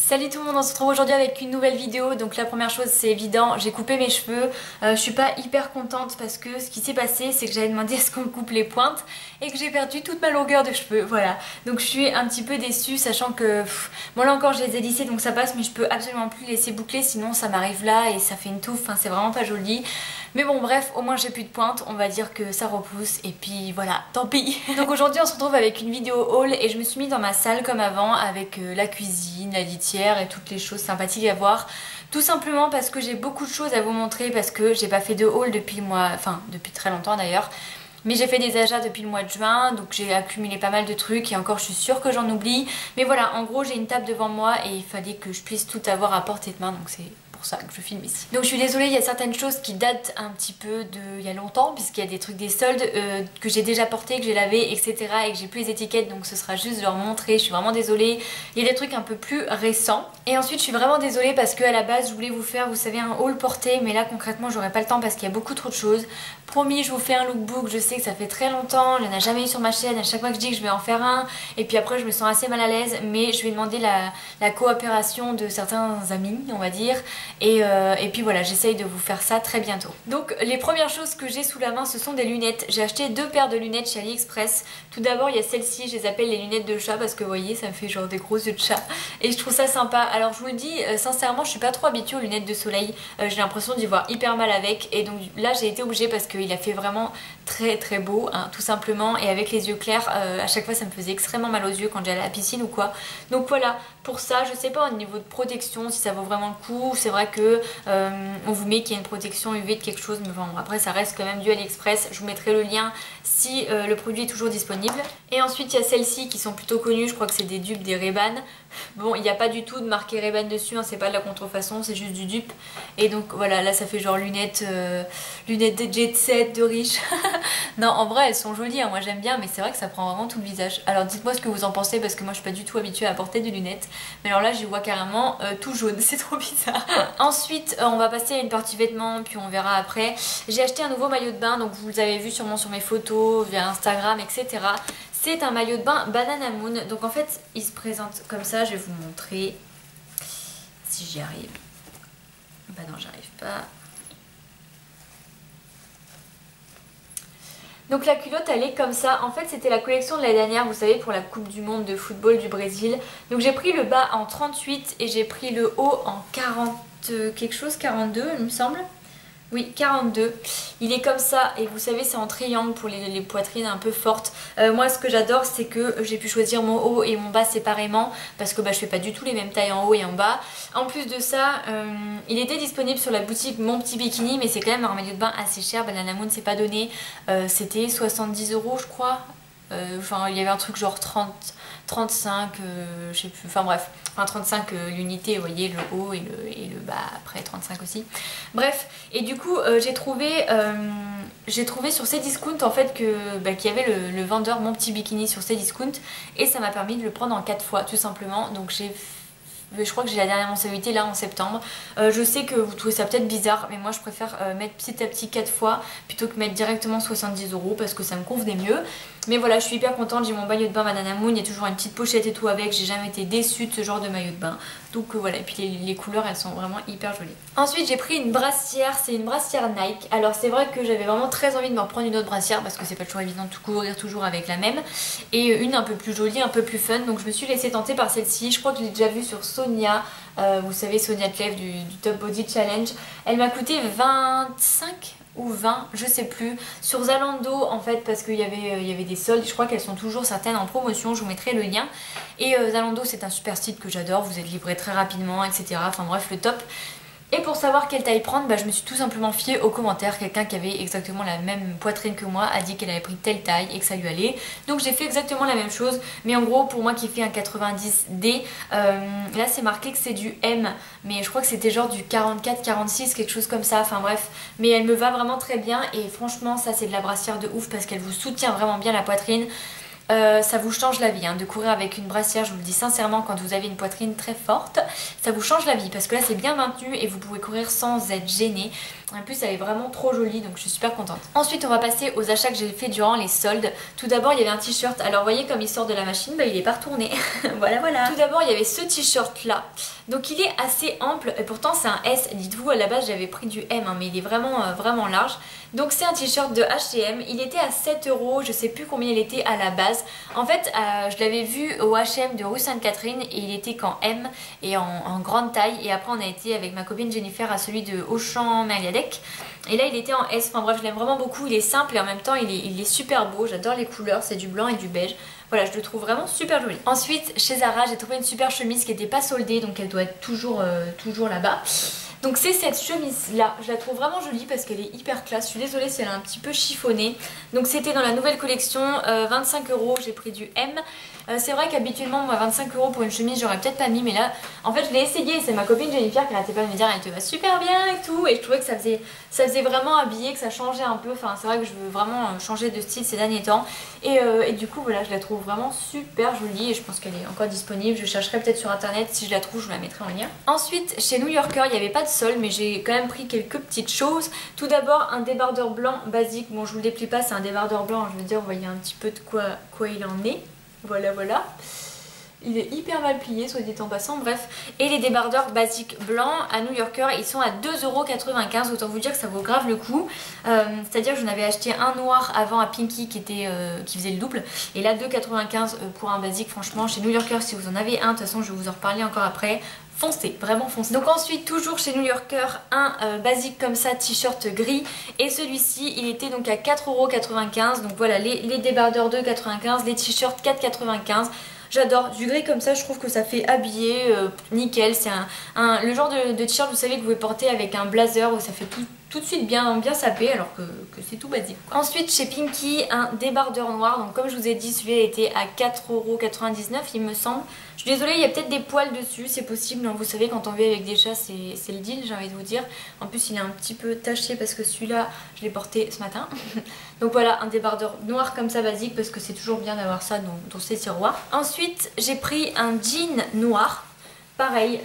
Salut tout le monde, on se retrouve aujourd'hui avec une nouvelle vidéo. Donc la première chose, c'est évident, j'ai coupé mes cheveux. Je suis pas hyper contente parce que ce qui s'est passé, c'est que j'avais demandé à ce qu'on me coupe les pointes et que j'ai perdu toute ma longueur de cheveux, voilà. Donc je suis un petit peu déçue, sachant que bon là encore je les ai lissés donc ça passe, mais je peux absolument plus les laisser boucler, sinon ça m'arrive là et ça fait une touffe, enfin c'est vraiment pas joli. Mais bon bref, au moins j'ai plus de pointe, on va dire que ça repousse et puis voilà, tant pis. Donc aujourd'hui on se retrouve avec une vidéo haul et je me suis mis dans ma salle comme avant avec la cuisine, la litière et toutes les choses sympathiques à voir. Tout simplement parce que j'ai beaucoup de choses à vous montrer, parce que j'ai pas fait de haul depuis le mois, enfin depuis très longtemps d'ailleurs. Mais j'ai fait des achats depuis le mois de juin, donc j'ai accumulé pas mal de trucs et encore je suis sûre que j'en oublie. Mais voilà, en gros j'ai une table devant moi et il fallait que je puisse tout avoir à portée de main, donc c'est pour ça que je filme ici. Donc je suis désolée, il y a certaines choses qui datent un petit peu il y a longtemps, puisqu'il y a des trucs des soldes que j'ai déjà portés, que j'ai lavé, etc. et que j'ai plus les étiquettes, donc ce sera juste de leur montrer, je suis vraiment désolée. Il y a des trucs un peu plus récents. Et ensuite je suis vraiment désolée parce qu'à la base je voulais vous faire, vous savez, un haul porté, mais là concrètement j'aurais pas le temps parce qu'il y a beaucoup trop de choses. Promis, je vous fais un lookbook, je sais que ça fait très longtemps, il n'y en a jamais eu sur ma chaîne, à chaque fois que je dis que je vais en faire un, et puis après je me sens assez mal à l'aise, mais je vais demander la coopération de certains amis, on va dire. Et puis voilà, j'essaye de vous faire ça très bientôt. Donc les premières choses que j'ai sous la main, ce sont des lunettes. J'ai acheté 2 paires de lunettes chez AliExpress. Tout d'abord il y a celles-ci, je les appelle les lunettes de chat parce que vous voyez ça me fait genre des gros yeux de chat et je trouve ça sympa. Alors je vous le dis sincèrement, je suis pas trop habituée aux lunettes de soleil, j'ai l'impression d'y voir hyper mal avec, et donc là j'ai été obligée parce qu'il a fait vraiment très très beau hein, tout simplement, et avec les yeux clairs à chaque fois ça me faisait extrêmement mal aux yeux quand j'allais à la piscine ou quoi. Donc voilà, pour ça je sais pas au niveau de protection si ça vaut vraiment le coup. C'est vrai que on vous met qu'il y a une protection UV de quelque chose, mais bon, après ça reste quand même du AliExpress. Je vous mettrai le lien si le produit est toujours disponible. Et ensuite il y a celles-ci qui sont plutôt connues, je crois que c'est des dupes des Ray-Ban. Bon, il n'y a pas du tout de marqué Ray-Ban dessus, hein, c'est pas de la contrefaçon, c'est juste du dupe. Et donc voilà, là ça fait genre lunettes de jet set, de riche. Non, en vrai elles sont jolies, hein, moi j'aime bien, mais c'est vrai que ça prend vraiment tout le visage. Alors dites-moi ce que vous en pensez, parce que moi je suis pas du tout habituée à porter des lunettes. Mais alors là j'y vois carrément tout jaune, c'est trop bizarre. Ensuite on va passer à une partie vêtements, puis on verra après. J'ai acheté un nouveau maillot de bain, donc vous avez vu sûrement sur mes photos, via Instagram, etc. C'est un maillot de bain Banana Moon. Donc en fait il se présente comme ça, je vais vous montrer si j'y arrive. Bah non, j'arrive pas. Donc la culotte elle est comme ça. En fait c'était la collection de l'année dernière, vous savez, pour la Coupe du Monde de football du Brésil. Donc j'ai pris le bas en 38 et j'ai pris le haut en 40 quelque chose, 42 il me semble. Oui, 42. Il est comme ça et vous savez c'est en triangle pour les poitrines un peu fortes. Moi ce que j'adore c'est que j'ai pu choisir mon haut et mon bas séparément, parce que bah, je fais pas du tout les mêmes tailles en haut et en bas. En plus de ça, il était disponible sur la boutique Mon Petit Bikini, mais c'est quand même un maillot de bain assez cher. Banana Moon c'est pas donné, c'était 70 € je crois. Enfin il y avait un truc genre 30, 35, je sais plus, enfin bref, enfin 35 l'unité, vous voyez, le haut et le bas après 35 aussi. Bref, et du coup j'ai trouvé sur Cdiscount en fait qu'il y avait le vendeur Mon Petit Bikini sur Cdiscount, et ça m'a permis de le prendre en 4 fois tout simplement. Donc je crois que j'ai la dernière mensualité là en septembre. Je sais que vous trouvez ça peut-être bizarre, mais moi je préfère mettre petit à petit 4 fois plutôt que mettre directement 70 € parce que ça me convenait mieux. Mais voilà, je suis hyper contente, j'ai mon maillot de bain Banana Moon, il y a toujours une petite pochette et tout avec, j'ai jamais été déçue de ce genre de maillot de bain. Donc voilà, et puis les couleurs elles sont vraiment hyper jolies. Ensuite j'ai pris une brassière, c'est une brassière Nike. Alors c'est vrai que j'avais vraiment très envie de me reprendre une autre brassière parce que c'est pas toujours évident de tout courir toujours avec la même. Et une un peu plus jolie, un peu plus fun, donc je me suis laissée tenter par celle-ci. Je crois que je l'ai déjà vue sur Sonia, vous savez Sonia Clef du Top Body Challenge. Elle m'a coûté 25 ou 20, je sais plus, sur Zalando en fait, parce qu'il y avait des soldes. Je crois qu'elles sont toujours certaines en promotion, je vous mettrai le lien. Et Zalando c'est un super site que j'adore, vous êtes livré très rapidement, etc. Enfin bref, le top. Et pour savoir quelle taille prendre, je me suis tout simplement fiée aux commentaires. Quelqu'un qui avait exactement la même poitrine que moi a dit qu'elle avait pris telle taille et que ça lui allait. Donc j'ai fait exactement la même chose. Mais en gros, pour moi qui fais un 90D, là c'est marqué que c'est du M. Mais je crois que c'était genre du 44, 46, quelque chose comme ça. Enfin bref. Mais elle me va vraiment très bien. Et franchement, ça c'est de la brassière de ouf parce qu'elle vous soutient vraiment bien la poitrine. Ça vous change la vie hein, de courir avec une brassière, je vous le dis sincèrement, quand vous avez une poitrine très forte, ça vous change la vie parce que là c'est bien maintenu et vous pouvez courir sans être gêné. En plus elle est vraiment trop jolie donc je suis super contente. Ensuite on va passer aux achats que j'ai fait durant les soldes. Tout d'abord il y avait un t-shirt, alors vous voyez comme il sort de la machine, bah, il est pas retourné. Voilà. Tout d'abord il y avait ce t-shirt là, donc il est assez ample et pourtant c'est un S, dites-vous à la base j'avais pris du M hein, mais il est vraiment large. Donc c'est un t-shirt de H&M, il était à 7 €, je sais plus combien il était à la base. En fait je l'avais vu au H&M de rue Sainte-Catherine et il était qu'en M et en grande taille, et après on a été avec ma copine Jennifer à celui de Auchan Merliadec et là il était en S. Enfin bref je l'aime vraiment beaucoup, il est simple et en même temps il est super beau, j'adore les couleurs, c'est du blanc et du beige. Voilà, je le trouve vraiment super joli. Ensuite, chez Zara, j'ai trouvé une super chemise qui n'était pas soldée, donc elle doit être toujours là-bas. Donc c'est cette chemise là, je la trouve vraiment jolie parce qu'elle est hyper classe. Je suis désolée si elle est un petit peu chiffonnée. Donc c'était dans la nouvelle collection, 25 €, j'ai pris du M. C'est vrai qu'habituellement moi 25 € pour une chemise j'aurais peut-être pas mis, mais là en fait je l'ai essayé, c'est ma copine Jennifer qui arrêtait pas de me dire elle te va super bien et tout, et je trouvais que ça faisait vraiment habillé, que ça changeait un peu. Enfin c'est vrai que je veux vraiment changer de style ces derniers temps et du coup voilà, je la trouve vraiment super jolie et je pense qu'elle est encore disponible. Je chercherai peut-être sur internet, si je la trouve je vous la mettrai en lien. Ensuite chez New Yorker il n'y avait pas de solde mais j'ai quand même pris quelques petites choses. Tout d'abord un débardeur blanc basique, bon je vous le déplie pas, c'est un débardeur blanc, je veux dire vous voyez un petit peu de quoi il en est. Voilà. Il est hyper mal plié, soit dit en passant, bref. Et les débardeurs basiques blancs à New Yorker, ils sont à 2,95 €. Autant vous dire que ça vaut grave le coup. C'est-à-dire que j'en avais acheté un noir avant à Pinky qui faisait le double. Et là 2,95 € pour un basique. Franchement, chez New Yorker, si vous en avez un, de toute façon je vais vous en reparler encore après. Foncez, vraiment foncez. Donc ensuite toujours chez New Yorker un basique comme ça, t-shirt gris, et celui-ci il était donc à 4,95 €. Donc voilà, les débardeurs 2,95 €, les t-shirts 4,95 €. J'adore du gris comme ça, je trouve que ça fait habiller nickel. C'est le genre de t-shirt vous savez que vous pouvez porter avec un blazer où ça fait tout de suite bien sapé alors que c'est tout basique quoi. Ensuite chez Pinky un débardeur noir, donc comme je vous ai dit celui-là était à 4,99 € il me semble. Je suis désolée, il y a peut-être des poils dessus, c'est possible, donc vous savez quand on vit avec des chats c'est le deal, j'ai envie de vous dire. En plus il est un petit peu taché parce que celui-là je l'ai porté ce matin. Donc voilà, un débardeur noir comme ça basique parce que c'est toujours bien d'avoir ça dans ses tiroirs. Ensuite j'ai pris un jean noir. Pareil,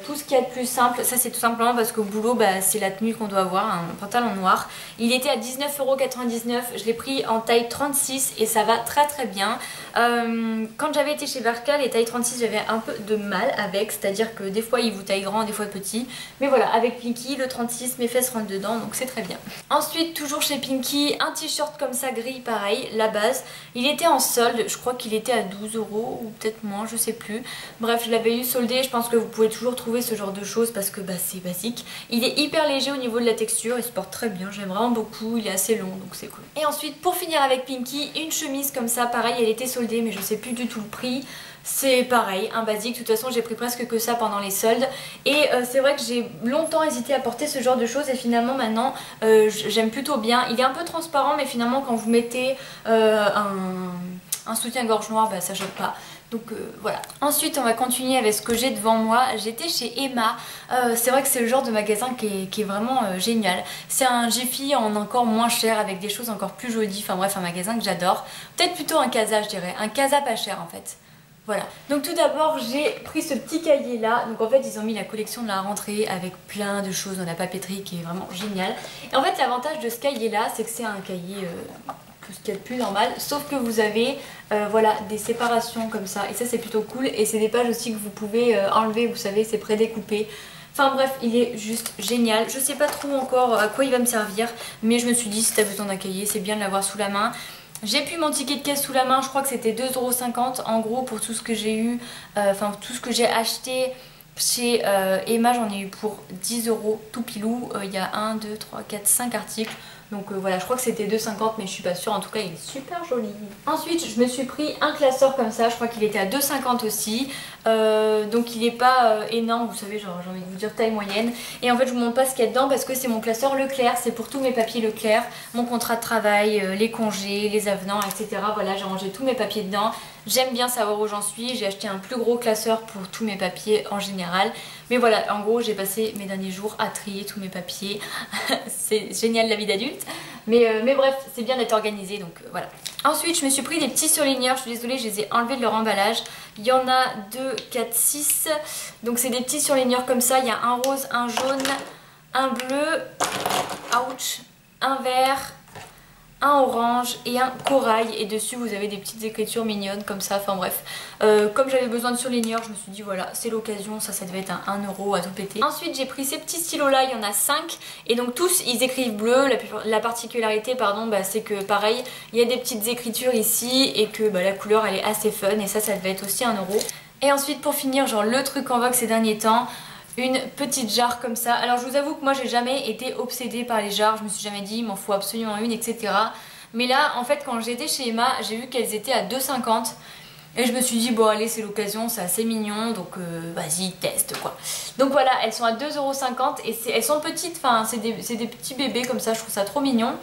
tout ce qu'il y a de plus simple, ça c'est tout simplement parce qu'au boulot c'est la tenue qu'on doit avoir, un pantalon noir. Il était à 19,99 €, je l'ai pris en taille 36 et ça va très bien. Quand j'avais été chez Berka, les tailles 36 j'avais un peu de mal avec, c'est-à-dire que des fois ils vous taillent grand, des fois petit. Mais voilà, avec Pinky, le 36, mes fesses rentrent dedans donc c'est très bien. Ensuite, toujours chez Pinky, un t-shirt comme ça gris, pareil, la base. Il était en solde, je crois qu'il était à 12 € ou peut-être moins, je sais plus. Bref, je l'avais eu soldé, je pense que vous pouvez toujours trouver ce genre de choses parce que c'est basique. Il est hyper léger au niveau de la texture, il se porte très bien, j'aime vraiment beaucoup, il est assez long donc c'est cool. Et ensuite pour finir avec Pinky, une chemise comme ça, pareil elle était soldée mais je sais plus du tout le prix. C'est pareil, un basique, de toute façon j'ai pris presque que ça pendant les soldes. Et c'est vrai que j'ai longtemps hésité à porter ce genre de choses et finalement maintenant j'aime plutôt bien. Il est un peu transparent mais finalement quand vous mettez un soutien-gorge noir ça choque pas. Donc voilà. Ensuite on va continuer avec ce que j'ai devant moi. J'étais chez Emma. C'est vrai que c'est le genre de magasin qui est vraiment génial. C'est un Jiffy en encore moins cher avec des choses encore plus jolies. Enfin bref, un magasin que j'adore. Peut-être plutôt un Casa je dirais. Un Casa pas cher en fait. Voilà, donc tout d'abord j'ai pris ce petit cahier là, donc en fait ils ont mis la collection de la rentrée avec plein de choses dans la papeterie qui est vraiment génial. Et en fait l'avantage de ce cahier là c'est que c'est un cahier tout ce qu'il y a de plus normal, sauf que vous avez voilà, des séparations comme ça et ça c'est plutôt cool et c'est des pages aussi que vous pouvez enlever, vous savez c'est prédécoupé. Enfin bref, il est juste génial. Je sais pas trop encore à quoi il va me servir, mais je me suis dit si t'as besoin d'un cahier c'est bien de l'avoir sous la main. J'ai plus mon ticket de caisse sous la main, je crois que c'était 2,50 € en gros pour tout ce que j'ai eu, enfin tout ce que j'ai acheté chez Emma, j'en ai eu pour 10 € tout pilou. Il y a 1, 2, 3, 4, 5 articles. Donc voilà, je crois que c'était 2,50 mais je suis pas sûre, en tout cas il est super joli. Ensuite je me suis pris un classeur comme ça, je crois qu'il était à 2,50 € aussi. Donc il est pas énorme, vous savez, genre j'ai envie de vous dire taille moyenne. Et en fait je vous montre pas ce qu'il y a dedans parce que c'est mon classeur Leclerc, c'est pour tous mes papiers Leclerc, mon contrat de travail, les congés, les avenants, etc. Voilà, j'ai rangé tous mes papiers dedans. J'aime bien savoir où j'en suis, j'ai acheté un plus gros classeur pour tous mes papiers en général. Mais voilà, en gros j'ai passé mes derniers jours à trier tous mes papiers. C'est génial la vie d'adulte. Mais bref, c'est bien d'être organisé donc voilà. Ensuite je me suis pris des petits surligneurs, je suis désolée, je les ai enlevés de leur emballage. Il y en a 2, 4, 6. Donc c'est des petits surligneurs comme ça, il y a un rose, un jaune, un bleu, ouch, un vert, un orange et un corail, et dessus vous avez des petites écritures mignonnes comme ça, enfin bref. Comme j'avais besoin de surligneurs, je me suis dit voilà, c'est l'occasion, ça devait être un 1 € à tout péter. Ensuite j'ai pris ces petits stylos là, il y en a 5 et donc tous ils écrivent bleu. La particularité pardon, c'est que pareil, il y a des petites écritures ici et que la couleur elle est assez fun, et ça devait être aussi 1 €. Et ensuite pour finir, genre le truc en vogue ces derniers temps, une petite jarre comme ça. Alors je vous avoue que moi j'ai jamais été obsédée par les jarres, je me suis jamais dit il m'en faut absolument une, etc. Mais là en fait quand j'étais chez Emma, j'ai vu qu'elles étaient à 2,50 € et je me suis dit bon allez c'est l'occasion, c'est assez mignon, donc vas-y teste quoi. Donc voilà, elles sont à 2,50 € et elles sont petites, enfin c'est des petits bébés comme ça, je trouve ça trop mignon.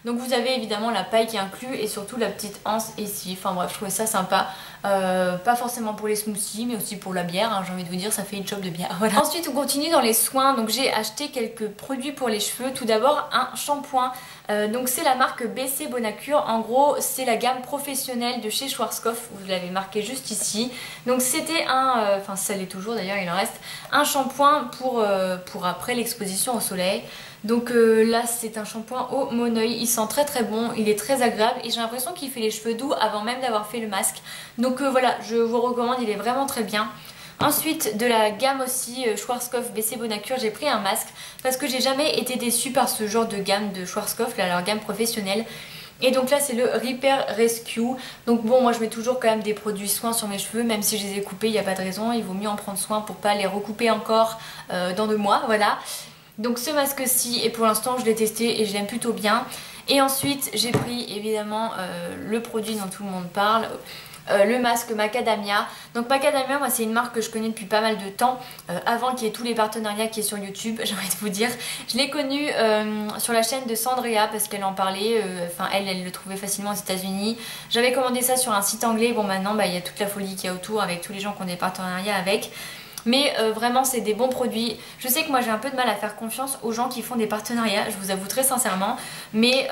Donc vous avez évidemment la paille qui est inclue et surtout la petite anse ici, enfin bref je trouvais ça sympa. Pas forcément pour les smoothies mais aussi pour la bière, hein, j'ai envie de vous dire, ça fait une chope de bière. Voilà. Ensuite on continue dans les soins, donc j'ai acheté quelques produits pour les cheveux. Tout d'abord un shampoing, donc c'est la marque BC Bonacure, en gros c'est la gamme professionnelle de chez Schwarzkopf, vous l'avez marqué juste ici. Donc c'était un, enfin ça l'est toujours d'ailleurs, il en reste, un shampoing pour après l'exposition au soleil. Donc là c'est un shampoing au Moneuil, il sent très très bon, il est très agréable et j'ai l'impression qu'il fait les cheveux doux avant même d'avoir fait le masque. Donc voilà, je vous recommande, il est vraiment très bien. Ensuite de la gamme aussi Schwarzkopf BC Bonacure, j'ai pris un masque parce que j'ai jamais été déçue par ce genre de gamme de Schwarzkopf, là, leur gamme professionnelle. Et donc là c'est le Repair Rescue. Donc bon, moi je mets toujours quand même des produits soins sur mes cheveux, même si je les ai coupés, il n'y a pas de raison, il vaut mieux en prendre soin pour pas les recouper encore dans 2 mois, voilà. Donc ce masque-ci, et pour l'instant je l'ai testé et je l'aime plutôt bien. Et ensuite j'ai pris évidemment le produit dont tout le monde parle, le masque Macadamia. Donc Macadamia, moi c'est une marque que je connais depuis pas mal de temps, avant qu'il y ait tous les partenariats qui est sur YouTube, j'ai envie de vous dire. Je l'ai connue sur la chaîne de Sandrea parce qu'elle en parlait, enfin elle le trouvait facilement aux États-Unis. J'avais commandé ça sur un site anglais, bon maintenant il y a toute la folie qu'il y a autour avec tous les gens qui ont des partenariats avec. Mais vraiment c'est des bons produits. Je sais que moi j'ai un peu de mal à faire confiance aux gens qui font des partenariats, je vous avoue très sincèrement. Mais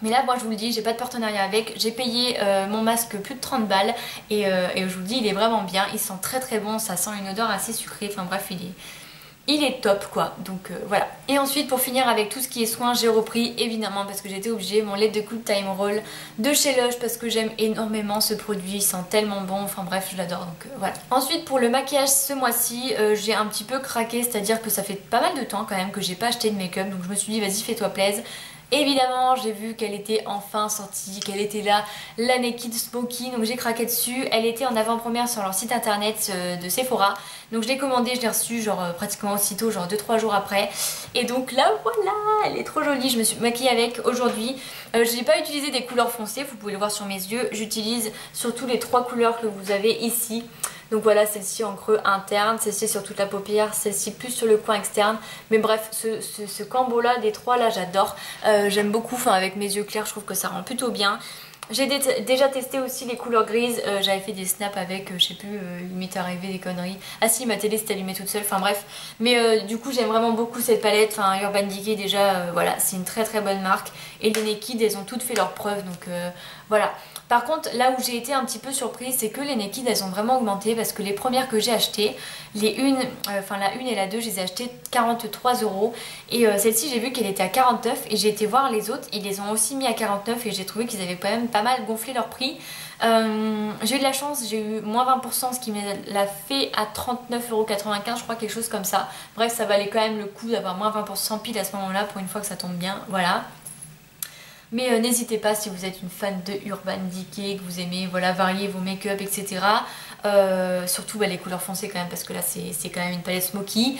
là moi je vous le dis, j'ai pas de partenariat avec. J'ai payé mon masque plus de 30 balles et je vous le dis il est vraiment bien. Il sent très très bon, ça sent une odeur assez sucrée, enfin bref il est top quoi, donc voilà. Et ensuite pour finir avec tout ce qui est soins, j'ai repris évidemment parce que j'étais obligée mon lait de coude Time Roll de chez Lush parce que j'aime énormément ce produit, il sent tellement bon, enfin bref je l'adore, donc voilà. Ensuite pour le maquillage ce mois-ci, j'ai un petit peu craqué, c'est à dire que ça fait pas mal de temps quand même que j'ai pas acheté de make-up, donc je me suis dit vas-y fais-toi plaisir. Évidemment j'ai vu qu'elle était enfin sortie, qu'elle était là, la Naked Smoky, donc j'ai craqué dessus. Elle était en avant-première sur leur site internet de Sephora, donc je l'ai commandée, je l'ai reçue genre pratiquement aussitôt, genre 2-3 jours après. Et donc là voilà, elle est trop jolie, je me suis maquillée avec aujourd'hui. Je n'ai pas utilisé des couleurs foncées, vous pouvez le voir sur mes yeux, j'utilise surtout les 3 couleurs que vous avez ici. Donc voilà, celle-ci en creux interne, celle-ci sur toute la paupière, celle-ci plus sur le coin externe. Mais bref, ce combo là des 3 là j'adore. J'aime beaucoup, enfin avec mes yeux clairs je trouve que ça rend plutôt bien. J'ai déjà testé aussi les couleurs grises, j'avais fait des snaps avec, je sais plus, il m'est arrivé des conneries. Ah si, ma télé s'est allumée toute seule, enfin bref. Mais du coup j'aime vraiment beaucoup cette palette, enfin Urban Decay déjà, voilà, c'est une très très bonne marque. Et les Naked, elles ont toutes fait leurs preuves, donc voilà. Par contre, là où j'ai été un petit peu surprise, c'est que les Naked, elles ont vraiment augmenté parce que les premières que j'ai achetées, la 1 et la 2, je les ai achetées 43 € et celle-ci, j'ai vu qu'elle était à 49 et j'ai été voir les autres, ils les ont aussi mis à 49 et j'ai trouvé qu'ils avaient quand même pas mal gonflé leur prix. J'ai eu de la chance, j'ai eu moins 20%, ce qui me l'a fait à 39,95 €, je crois, quelque chose comme ça. Bref, ça valait quand même le coup d'avoir moins 20% pile à ce moment-là pour une fois que ça tombe bien, voilà. Mais n'hésitez pas si vous êtes une fan de Urban Decay, que vous aimez voilà, varier vos make-up, etc. Surtout les couleurs foncées quand même, parce que là c'est quand même une palette smoky.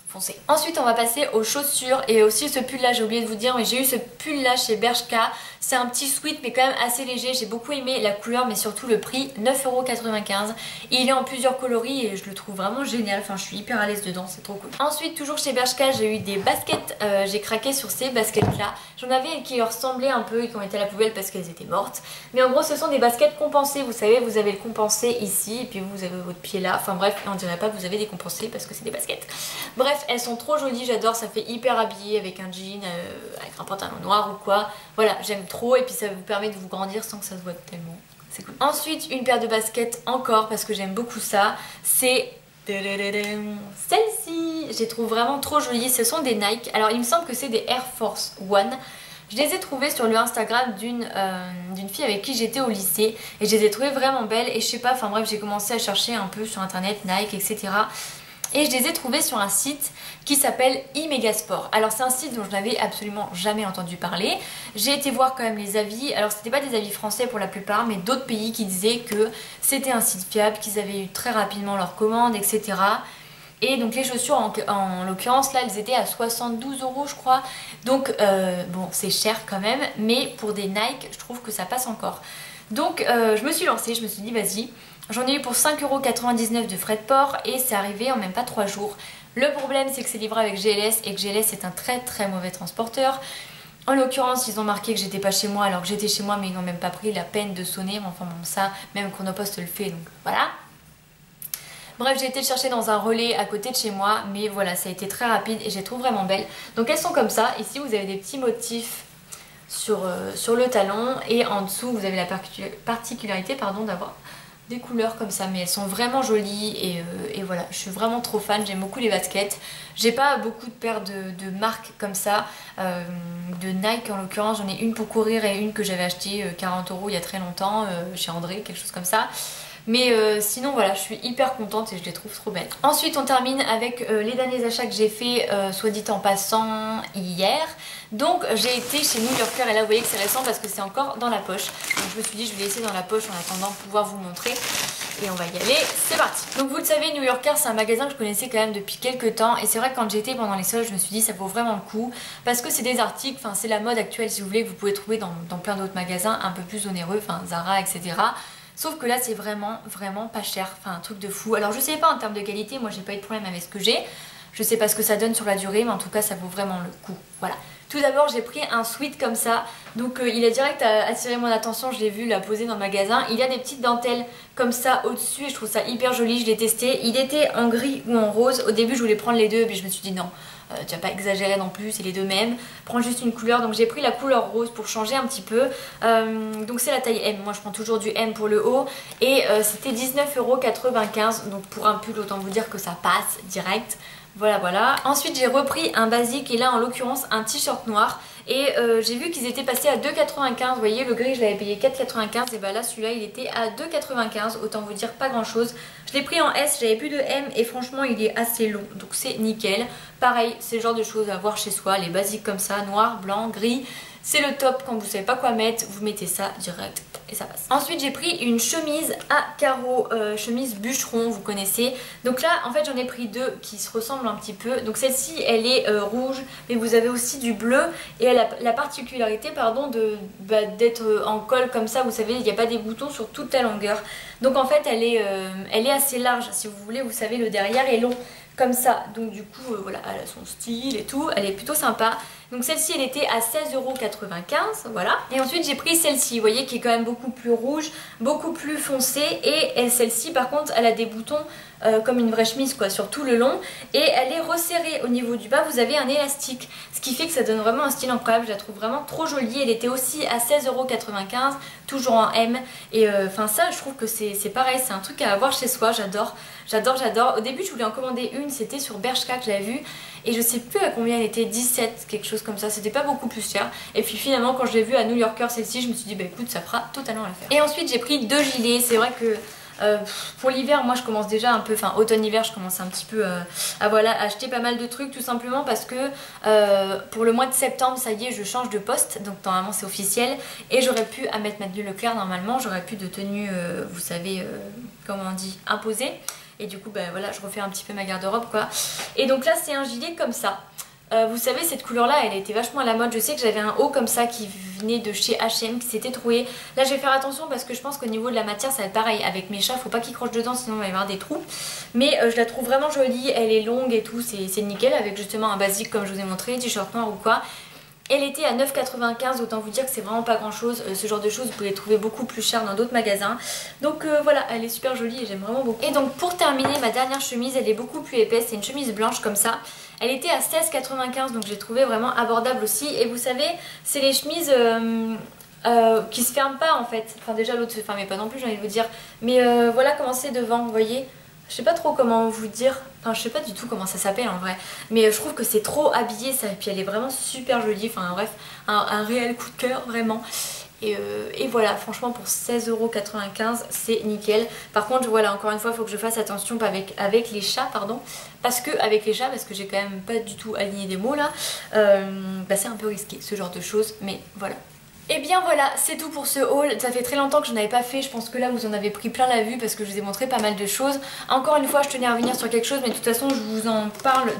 Foncé. Ensuite on va passer aux chaussures et aussi ce pull là, j'ai oublié de vous dire, mais j'ai eu ce pull là chez Bershka. C'est un petit sweat mais quand même assez léger, j'ai beaucoup aimé la couleur mais surtout le prix, 9,95 €. Il est en plusieurs coloris et je le trouve vraiment génial, enfin je suis hyper à l'aise dedans, c'est trop cool. Ensuite toujours chez Bershka j'ai eu des baskets, j'ai craqué sur ces baskets là. J'en avais qui ressemblaient un peu et qui ont été à la poubelle parce qu'elles étaient mortes. Mais en gros ce sont des baskets compensées, vous savez, vous avez le compensé ici et puis vous avez votre pied là, enfin bref, on dirait pas que vous avez des compensés parce que c'est des baskets. Bref, elles sont trop jolies, j'adore, ça fait hyper habillé avec un jean, avec un pantalon noir ou quoi. Voilà, j'aime trop et puis ça vous permet de vous grandir sans que ça se voit tellement. C'est cool. Ensuite, une paire de baskets encore parce que j'aime beaucoup ça. C'est celle-ci. Je les trouve vraiment trop jolies. Ce sont des Nike. Alors, il me semble que c'est des Air Force One. Je les ai trouvées sur le Instagram d'une fille avec qui j'étais au lycée. Et je les ai trouvées vraiment belles. Et je sais pas, enfin bref, j'ai commencé à chercher un peu sur internet, Nike, etc. Et je les ai trouvées sur un site qui s'appelle iMegasport. Alors c'est un site dont je n'avais absolument jamais entendu parler. J'ai été voir quand même les avis. Alors c'était pas des avis français pour la plupart, mais d'autres pays qui disaient que c'était un site fiable, qu'ils avaient eu très rapidement leurs commandes, etc. Et donc les chaussures en l'occurrence là elles étaient à 72 € je crois. Donc bon c'est cher quand même, mais pour des Nike je trouve que ça passe encore. Donc je me suis lancée, je me suis dit vas-y. J'en ai eu pour 5,99 € de frais de port et c'est arrivé en même pas 3 jours. Le problème c'est que c'est livré avec GLS et que GLS est un très mauvais transporteur. En l'occurrence ils ont marqué que j'étais pas chez moi alors que j'étais chez moi, mais ils n'ont même pas pris la peine de sonner. Enfin bon ça, même Chronopost le fait, donc voilà. Bref, j'ai été le chercher dans un relais à côté de chez moi, mais voilà, ça a été très rapide et je les trouve vraiment belles. Donc elles sont comme ça. Ici vous avez des petits motifs sur le talon et en dessous vous avez la particularité d'avoir des couleurs comme ça, mais elles sont vraiment jolies et voilà, je suis vraiment trop fan, j'aime beaucoup les baskets. J'ai pas beaucoup de paires de marques comme ça, de Nike en l'occurrence, j'en ai une pour courir et une que j'avais achetée 40 € il y a très longtemps chez André, quelque chose comme ça. Mais sinon voilà, je suis hyper contente et je les trouve trop belles. Ensuite on termine avec les derniers achats que j'ai fait, soit dit en passant, hier. Donc j'ai été chez New Yorker et là vous voyez que c'est récent parce que c'est encore dans la poche. Donc je me suis dit je vais laisser dans la poche en attendant de pouvoir vous montrer. Et on va y aller, c'est parti. Donc vous le savez, New Yorker c'est un magasin que je connaissais quand même depuis quelques temps. Et c'est vrai que quand j'étais pendant les soldes je me suis dit ça vaut vraiment le coup. Parce que c'est des articles, enfin c'est la mode actuelle si vous voulez, que vous pouvez trouver dans plein d'autres magasins un peu plus onéreux, enfin Zara etc. Sauf que là c'est vraiment pas cher, enfin un truc de fou. Alors je sais pas en termes de qualité, moi j'ai pas eu de problème avec ce que j'ai. Je sais pas ce que ça donne sur la durée, mais en tout cas ça vaut vraiment le coup. Voilà. Tout d'abord j'ai pris un sweat comme ça. Donc il a direct attiré mon attention, je l'ai vu la poser dans le magasin. Il y a des petites dentelles comme ça au-dessus et je trouve ça hyper joli, je l'ai testé. Il était en gris ou en rose. Au début je voulais prendre les deux, puis je me suis dit non. Tu vas pas exagérer non plus, c'est les deux mêmes. Prends juste une couleur, donc j'ai pris la couleur rose pour changer un petit peu. Donc c'est la taille M, moi je prends toujours du M pour le haut. Et c'était 19,95 €, donc pour un pull autant vous dire que ça passe direct. Voilà. Ensuite j'ai repris un basique et là en l'occurrence un t-shirt noir. Et j'ai vu qu'ils étaient passés à 2,95 €. Vous voyez le gris je l'avais payé 4,95 € et bah là celui-là il était à 2,95 €. Autant vous dire pas grand chose. Je l'ai pris en S, j'avais plus de M et franchement il est assez long. Donc c'est nickel. Pareil, c'est le genre de choses à avoir chez soi. Les basiques comme ça, noir, blanc, gris. C'est le top quand vous savez pas quoi mettre. Vous mettez ça direct et ça passe. Ensuite j'ai pris une chemise à carreaux, chemise bûcheron, vous connaissez. Donc là en fait j'en ai pris deux qui se ressemblent un petit peu. Donc celle-ci elle est rouge, mais vous avez aussi du bleu. Et elle a la particularité d'être en col comme ça, vous savez, il n'y a pas des boutons sur toute la longueur. Donc en fait elle est assez large, si vous voulez, vous savez le derrière est long comme ça. Donc du coup voilà, elle a son style et tout, elle est plutôt sympa. Donc celle-ci elle était à 16,95 €, voilà. Et ensuite j'ai pris celle-ci, vous voyez, qui est quand même beaucoup plus rouge, beaucoup plus foncée. Et celle-ci par contre elle a des boutons comme une vraie chemise quoi, sur tout le long. Et elle est resserrée au niveau du bas, vous avez un élastique. Ce qui fait que ça donne vraiment un style incroyable, je la trouve vraiment trop jolie. Elle était aussi à 16,95 €, toujours en M. Et enfin ça je trouve que c'est pareil, c'est un truc à avoir chez soi, j'adore. Au début je voulais en commander une, c'était sur Bershka que j'avais vu. Et je sais plus à combien elle était, 17, quelque chose comme ça, c'était pas beaucoup plus cher. Et puis finalement quand je l'ai vue à New Yorker celle-ci, je me suis dit bah écoute ça fera totalement l'affaire. Et ensuite j'ai pris deux gilets, c'est vrai que pour l'hiver moi je commence déjà un peu, enfin automne-hiver je commence un petit peu à voilà, acheter pas mal de trucs tout simplement parce que pour le mois de septembre ça y est je change de poste, donc normalement c'est officiel. Et j'aurais pu à mettre Madeleine Leclerc normalement, j'aurais pu de tenue vous savez comment on dit, imposée. Et du coup bah voilà, je refais un petit peu ma garde-robe quoi. Et donc là c'est un gilet comme ça. Vous savez cette couleur là elle était vachement à la mode. Je sais que j'avais un haut comme ça qui venait de chez H&M qui s'était troué. Là je vais faire attention parce que je pense qu'au niveau de la matière ça va être pareil. Avec mes chats faut pas qu'ils crochent dedans sinon il va y avoir des trous. Mais je la trouve vraiment jolie, elle est longue et tout, c'est nickel. Avec justement un basique comme je vous ai montré, t-shirt noir ou quoi. Elle était à 9,95 €, autant vous dire que c'est vraiment pas grand chose. Ce genre de choses vous pouvez les trouver beaucoup plus cher dans d'autres magasins. Donc voilà, elle est super jolie et j'aime vraiment beaucoup. Et donc pour terminer, ma dernière chemise, elle est beaucoup plus épaisse, c'est une chemise blanche comme ça. Elle était à 16,95 €, donc j'ai trouvé vraiment abordable aussi. Et vous savez, c'est les chemises qui se ferment pas en fait. Enfin déjà l'autre se fermait pas non plus, j'ai envie de vous dire. Mais voilà comment c'est devant, vous voyez. Je sais pas trop comment vous dire, enfin je sais pas du tout comment ça s'appelle en vrai. Mais je trouve que c'est trop habillé ça, et puis elle est vraiment super jolie. Enfin bref, un réel coup de cœur vraiment. Et voilà, franchement pour 16,95 € c'est nickel. Par contre voilà, encore une fois il faut que je fasse attention avec les chats, pardon. Parce que j'ai quand même pas du tout aligné des mots là, c'est un peu risqué ce genre de choses, mais voilà. Et bien voilà, c'est tout pour ce haul. Ça fait très longtemps que je n'avais pas fait, je pense que là vous en avez pris plein la vue parce que je vous ai montré pas mal de choses. Encore une fois je tenais à revenir sur quelque chose, mais de toute façon je vous en parle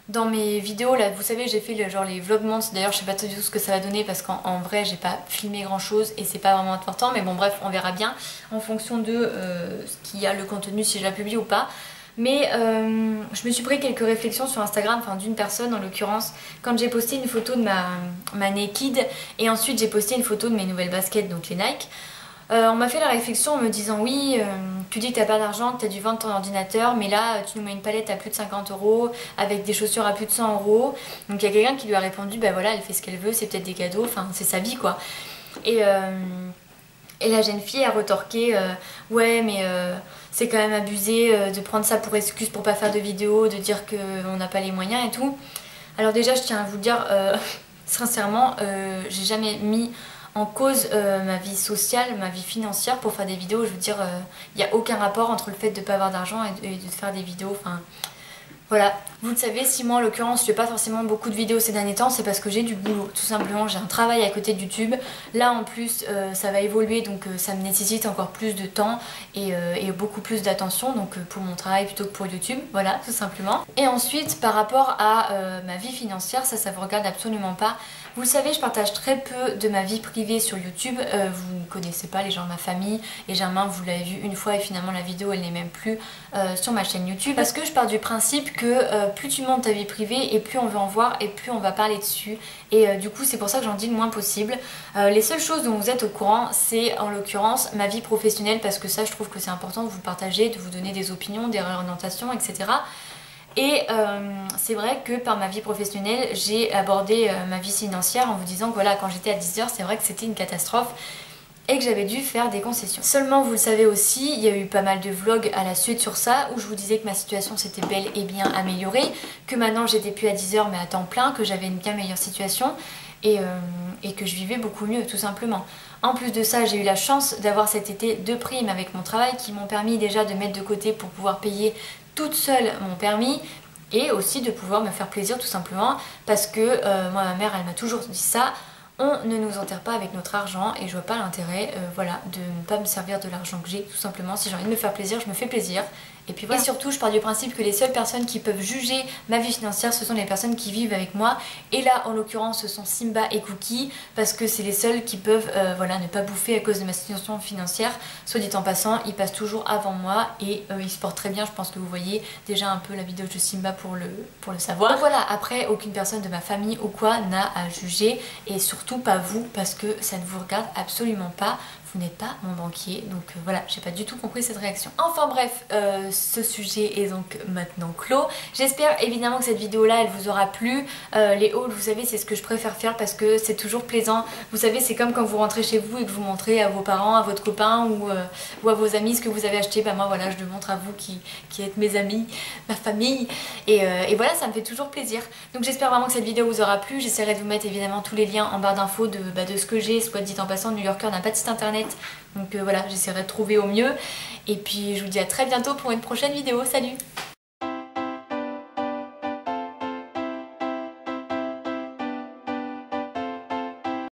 dans mes vidéos là. Vous savez j'ai fait genre les vlogmonths, d'ailleurs je sais pas du tout ce que ça va donner parce qu'en vrai j'ai pas filmé grand chose et c'est pas vraiment important, mais bon bref on verra bien en fonction de ce qu'il y a le contenu, si je la publie ou pas. Mais je me suis pris quelques réflexions sur Instagram, enfin d'une personne en l'occurrence, quand j'ai posté une photo de ma naked et ensuite j'ai posté une photo de mes nouvelles baskets, donc les Nike. On m'a fait la réflexion en me disant oui, tu dis que t'as pas d'argent, que t'as dû vendre ton ordinateur, mais là tu nous mets une palette à plus de 50 € avec des chaussures à plus de 100 €. Donc il y a quelqu'un qui lui a répondu bah voilà, elle fait ce qu'elle veut, c'est peut-être des cadeaux, enfin c'est sa vie quoi. Et la jeune fille a retorqué ouais mais c'est quand même abusé de prendre ça pour excuse pour pas faire de vidéo, de dire qu'on n'a pas les moyens et tout. Alors déjà je tiens à vous dire sincèrement j'ai jamais mis en cause ma vie sociale, ma vie financière pour faire des vidéos. Je veux dire il n'y a aucun rapport entre le fait de pas avoir d'argent et de faire des vidéos, enfin voilà. Vous le savez, si moi en l'occurrence je fais pas forcément beaucoup de vidéos ces derniers temps, c'est parce que j'ai du boulot, tout simplement. J'ai un travail à côté de YouTube. Là en plus ça va évoluer, donc ça me nécessite encore plus de temps et beaucoup plus d'attention, donc pour mon travail plutôt que pour YouTube, voilà, tout simplement. Et ensuite par rapport à ma vie financière, ça vous regarde absolument pas. Vous le savez, je partage très peu de ma vie privée sur YouTube. Vous ne connaissez pas les gens de ma famille. Et Germain, vous l'avez vu une fois et finalement la vidéo elle n'est même plus sur ma chaîne YouTube. Parce que je pars du principe que plus tu montes ta vie privée et plus on veut en voir et plus on va parler dessus. Et du coup c'est pour ça que j'en dis le moins possible. Les seules choses dont vous êtes au courant, c'est en l'occurrence ma vie professionnelle, parce que ça je trouve que c'est important de vous partager, de vous donner des opinions, des réorientations, etc. Et c'est vrai que par ma vie professionnelle, j'ai abordé ma vie financière en vous disant que voilà, quand j'étais à Deezer, c'est vrai que c'était une catastrophe et que j'avais dû faire des concessions. Seulement, vous le savez aussi, il y a eu pas mal de vlogs à la suite sur ça où je vous disais que ma situation s'était bel et bien améliorée, que maintenant j'étais plus à Deezer mais à temps plein, que j'avais une bien meilleure situation et que je vivais beaucoup mieux tout simplement. En plus de ça, j'ai eu la chance d'avoir cet été 2 primes avec mon travail qui m'ont permis déjà de mettre de côté pour pouvoir payer toute seule mon permis et aussi de pouvoir me faire plaisir tout simplement parce que moi ma mère elle m'a toujours dit ça, on ne nous enterre pas avec notre argent et je vois pas l'intérêt voilà, de ne pas me servir de l'argent que j'ai tout simplement. Si j'ai envie de me faire plaisir, je me fais plaisir. Et puis voilà. Et surtout je pars du principe que les seules personnes qui peuvent juger ma vie financière ce sont les personnes qui vivent avec moi, et là en l'occurrence ce sont Simba et Cookie parce que c'est les seuls qui peuvent voilà, ne pas bouffer à cause de ma situation financière. Soit dit en passant, ils passent toujours avant moi et ils se portent très bien. Je pense que vous voyez déjà un peu la vidéo de Simba pour le savoir. Donc voilà, après aucune personne de ma famille ou quoi n'a à juger, et surtout pas vous parce que ça ne vous regarde absolument pas. Vous n'êtes pas mon banquier, donc voilà, j'ai pas du tout compris cette réaction. Enfin bref, ce sujet est donc maintenant clos. J'espère évidemment que cette vidéo là elle vous aura plu. Les hauls, vous savez, c'est ce que je préfère faire parce que c'est toujours plaisant. Vous savez, c'est comme quand vous rentrez chez vous et que vous montrez à vos parents, à votre copain ou à vos amis ce que vous avez acheté. Bah moi voilà, je le montre à vous qui êtes mes amis, ma famille, et voilà, ça me fait toujours plaisir. Donc j'espère vraiment que cette vidéo vous aura plu. J'essaierai de vous mettre évidemment tous les liens en barre d'infos de ce que j'ai. Soit dit en passant, New Yorker n'a pas de site internet, donc voilà, j'essaierai de trouver au mieux. Et puis je vous dis à très bientôt pour une prochaine vidéo. Salut!